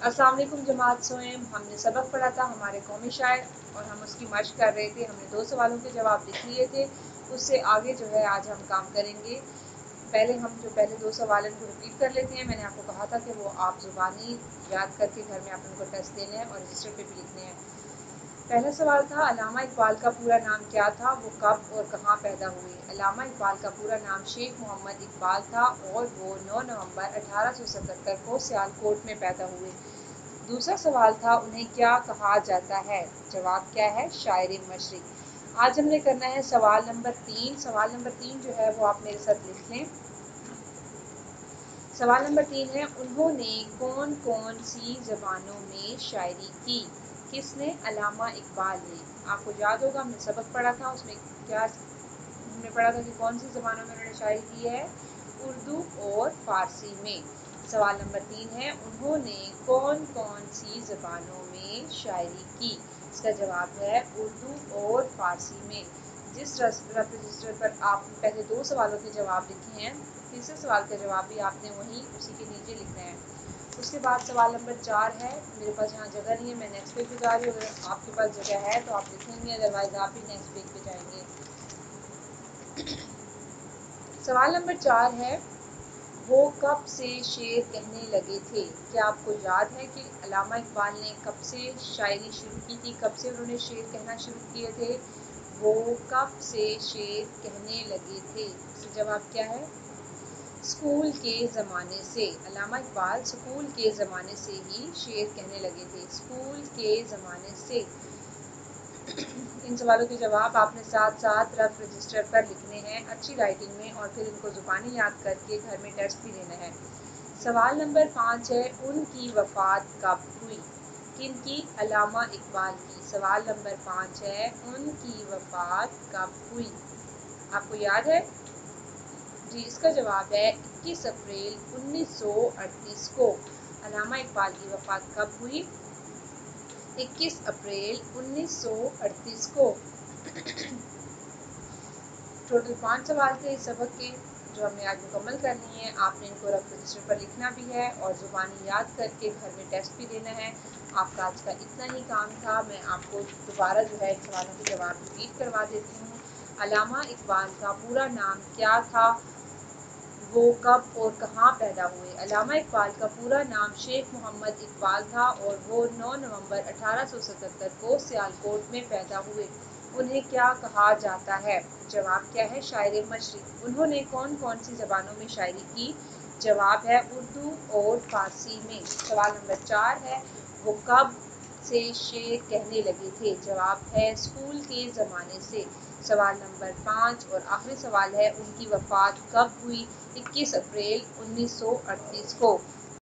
अस्सलाम वालेकुम जमात सोएम। हमने सबक पढ़ा था हमारे कौमी शायर और हम उसकी मशक कर रहे थे। हमने 2 सवालों के जवाब लिख लिए थे। उससे आगे जो है आज हम काम करेंगे। पहले 2 सवाल को रिपीट कर लेते हैं। मैंने आपको कहा था कि वो आप ज़ुबानी याद करके घर में आप उनको टेस्ट देने हैं और रजिस्टर पे भी लिखने हैं। पहला सवाल था, अल्लामा इकबाल का पूरा नाम क्या था, वो कब और कहाँ पैदा हुए। अल्लामा इकबाल का पूरा नाम शेख मोहम्मद इकबाल था और वो 9 नवंबर 1877 को सियालकोट में पैदा हुए। दूसरा सवाल था, उन्हें क्या कहा जाता है। जवाब क्या है, शायर मशरिक। आज हमने करना है सवाल नंबर 3। सवाल नंबर 3 जो है वो आप मेरे साथ लिख लें। सवाल नंबर 3 है, उन्होंने कौन कौन सी ज़बानों में शायरी की। किसने, अल्लामा इकबाल ने। आपको याद होगा हमने सबक पढ़ा था, उसमें क्या हमने पढ़ा था कि कौन सी ज़बानों में उन्होंने शायरी की है, उर्दू और फारसी में। सवाल नंबर 3 है, उन्होंने कौन कौन सी ज़बानों में शायरी की। इसका जवाब है उर्दू और फारसी में। जिस रफ रजिस्टर पर आप पहले 2 सवालों के जवाब लिखे हैं, तीसरे सवाल का जवाब भी आपने वहीं उसी के नीचे लिखना है। उसके बाद सवाल नंबर 4 है, मेरे पास यहाँ जगह नहीं है, मैं नेक्स्ट पेज पे जा रही हूँ। अगर आपके पास जगह है तो आप लिखेंगे, अदरवाइज आप भी नेक्स्ट पेज पे जाएंगे। सवाल नंबर 4 है, वो कब से शेर कहने लगे थे। क्या आपको याद है कि अल्लामा इकबाल ने कब से शायरी शुरू की थी, कब से उन्होंने शेर कहना शुरू किए थे। वो कब से शेर कहने लगे थे। इसका जवाब क्या है, स्कूल के ज़माने से। अल्लामा इकबाल स्कूल के ज़माने से ही शेर कहने लगे थे, स्कूल के ज़माने से। इन सवालों के जवाब आपने साथ साथ रफ रजिस्टर पर लिखने हैं अच्छी राइटिंग में, और फिर इनको ज़ुबानी याद करके घर में टेस्ट भी देना है। सवाल नंबर 5 है, उनकी वफ़ात कब हुई। किनकी, अल्लामा इकबाल की। सवाल नंबर 5 है, उनकी वफ़ात कब हुई। आपको याद है जी। इसका जवाब है 21 अप्रैल 1938 को। अल्लामा इकबाल की वफ़ात कब हुई, 21 अप्रैल 1938 को। टोटल 5 सवाल थे इस सबक के जो हमने आज मुकम्मल करनी है। आपने इनको रफ रजिस्टर पर लिखना भी है और ज़ुबानी याद करके घर में टेस्ट भी देना है। आपका आज का इतना ही काम था। मैं आपको दोबारा जो है इन सवालों के जवाब रिपीट करवा देती हूँ। अल्लामा इकबाल का पूरा नाम क्या था, वो कब और कहाँ पैदा हुए। अल्लामा इकबाल का पूरा नाम शेख मोहम्मद इकबाल था और वो 9 नवंबर 1877 को सियालकोट में पैदा हुए। उन्हें क्या कहा जाता है। जवाब क्या है, शायर मशरिक। उन्होंने कौन कौन सी ज़बानों में शायरी की। जवाब है उर्दू और फारसी में। सवाल नंबर 4 है, वो कब से शेर कहने लगे थे। जवाब है स्कूल के ज़माने से। सवाल नंबर 5 और आखिरी सवाल है, उनकी वफ़ात कब हुई। 21 अप्रैल 1938 को।